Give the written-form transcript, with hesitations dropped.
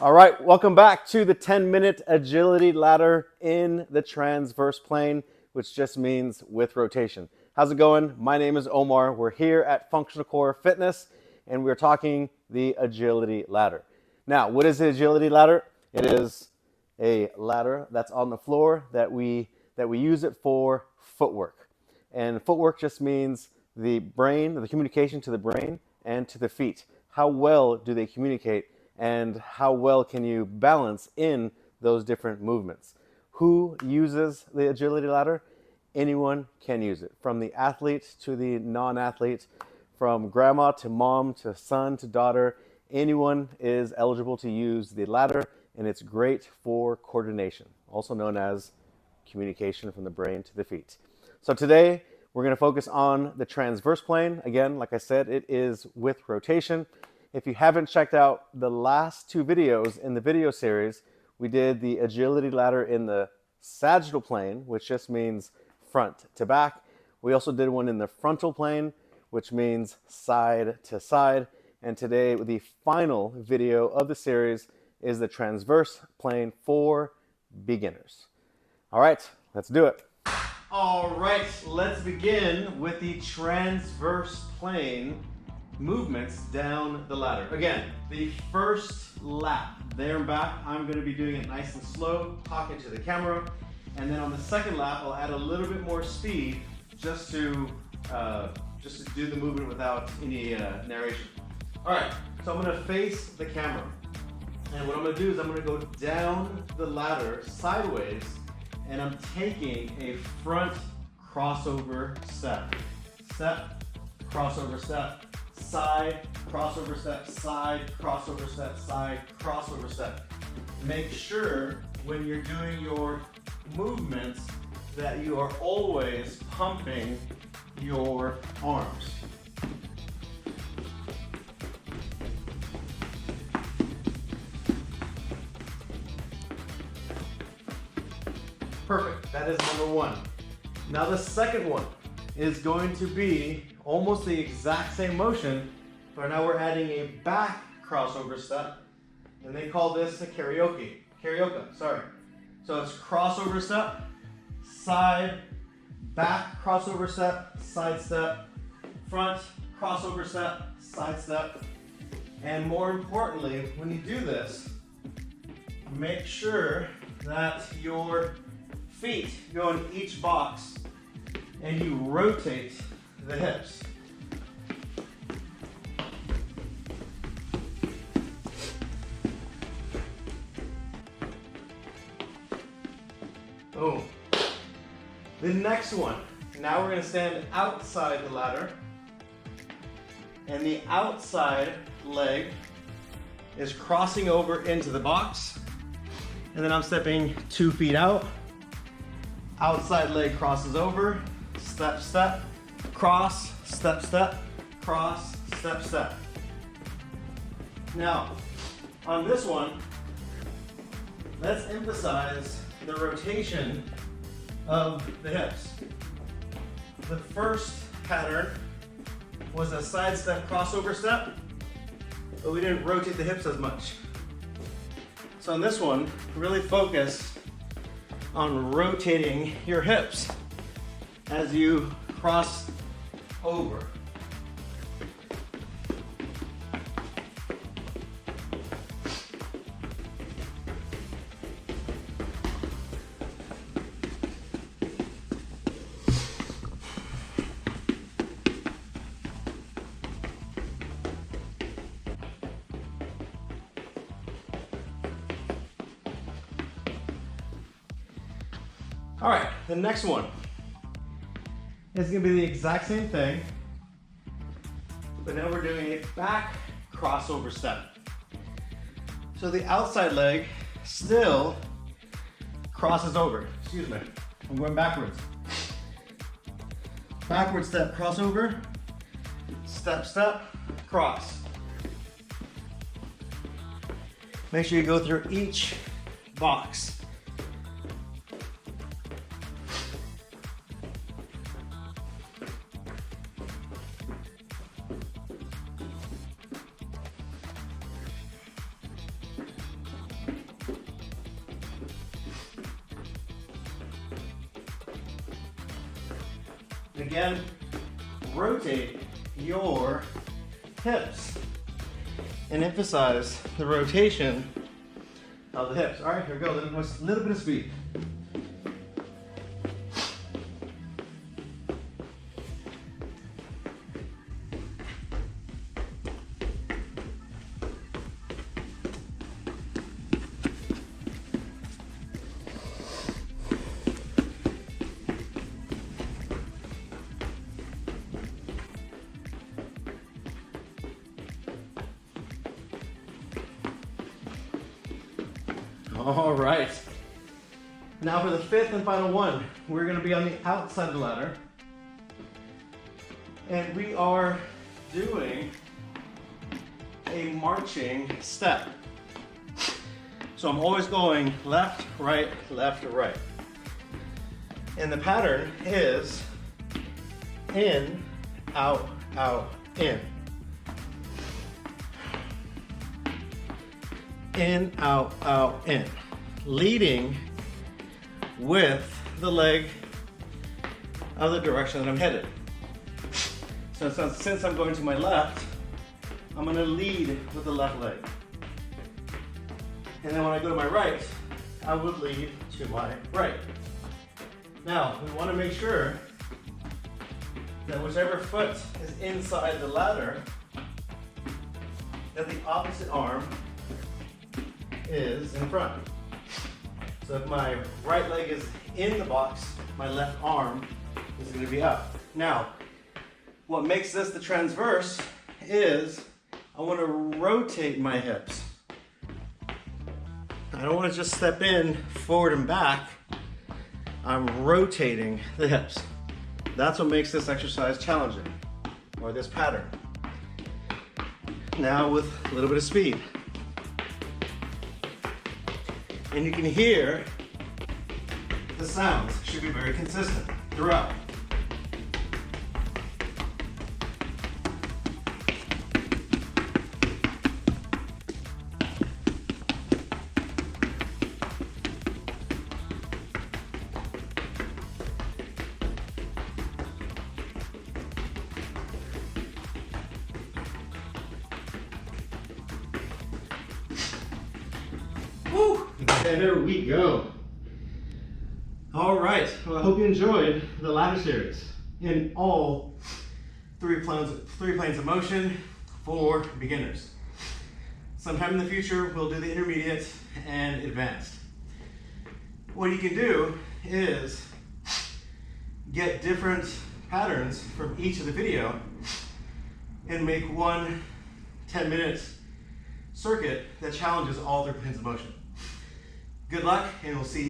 All right, welcome back to the 10-minute agility ladder in the transverse plane, which just means with rotation. How's it going? My name is Omar. We're here at Functional Core Fitness, and we're talking the agility ladder. Now, what is the agility ladder? It is a ladder that's on the floor that we use it for footwork. And footwork just means the brain, the communication to the brain and to the feet. How well do they communicate? And how well can you balance in those different movements? Who uses the agility ladder? Anyone can use it, from the athlete to the non-athlete, from grandma to mom to son to daughter. Anyone is eligible to use the ladder, and it's great for coordination, also known as communication from the brain to the feet. So today we're going to focus on the transverse plane. Again, like I said, it is with rotation. If you haven't checked out the last two videos in the video series, we did the agility ladder in the sagittal plane, which just means front to back. We also did one in the frontal plane, which means side to side. And today, the final video of the series is the transverse plane for beginners. All right, let's do it. All right, let's begin with the transverse plane movements down the ladder. Again, the first lap, there and back, I'm going to be doing it nice and slow, talking to the camera. And then on the second lap, I'll add a little bit more speed just to do the movement without any narration. All right, so I'm going to face the camera. And what I'm going to do is I'm going to go down the ladder sideways, and I'm taking a front crossover step. Step, crossover step. Side, crossover step, side, crossover step, side, crossover step. Make sure when you're doing your movements that you are always pumping your arms. Perfect, that is number one. Now the second one is going to be almost the exact same motion, but now we're adding a back crossover step, and they call this a karaoke, sorry. So it's crossover step, side, back crossover step, side step, front crossover step, side step. And more importantly, when you do this, make sure that your feet go in each box and you rotate the hips. Boom. The next one, now we're going to stand outside the ladder, and the outside leg is crossing over into the box, and then I'm stepping 2 feet out. Outside leg crosses over, step, step, cross, step, step, cross, step, step. Now, on this one, let's emphasize the rotation of the hips. The first pattern was a side step, crossover step, but we didn't rotate the hips as much. So on this one, really focus on rotating your hips as you cross over. All right, the next one is going to be the exact same thing, but now we're doing a back crossover step. So the outside leg still crosses over. Excuse me, I'm going backwards. Backward step, crossover, step, step, cross. Make sure you go through each box. Again, rotate your hips and emphasize the rotation of the hips. All right, here we go. A little bit of speed. All right. Now for the fifth and final one, we're going to be on the outside of the ladder. And we are doing a marching step. So I'm always going left, right, right. And the pattern is in, out, in. In, out, in. Leading with the leg of the direction that I'm headed. So since I'm going to my left, I'm going to lead with the left leg. And then when I go to my right, I would lead to my right. Now, we want to make sure that whichever foot is inside the ladder, that the opposite arm is in front. So if my right leg is in the box, my left arm is going to be up. Now, what makes this the transverse is I want to rotate my hips. I don't want to just step in forward and back. I'm rotating the hips. That's what makes this exercise challenging, or this pattern. Now with a little bit of speed. And you can hear the sounds should be very consistent throughout. Woo! There we go. All right, well, I hope you enjoyed the ladder series in all three planes of motion for beginners. Sometime in the future, we'll do the intermediate and advanced. What you can do is get different patterns from each of the video and make one 10-minute circuit that challenges all three planes of motion. Good luck, and we'll see you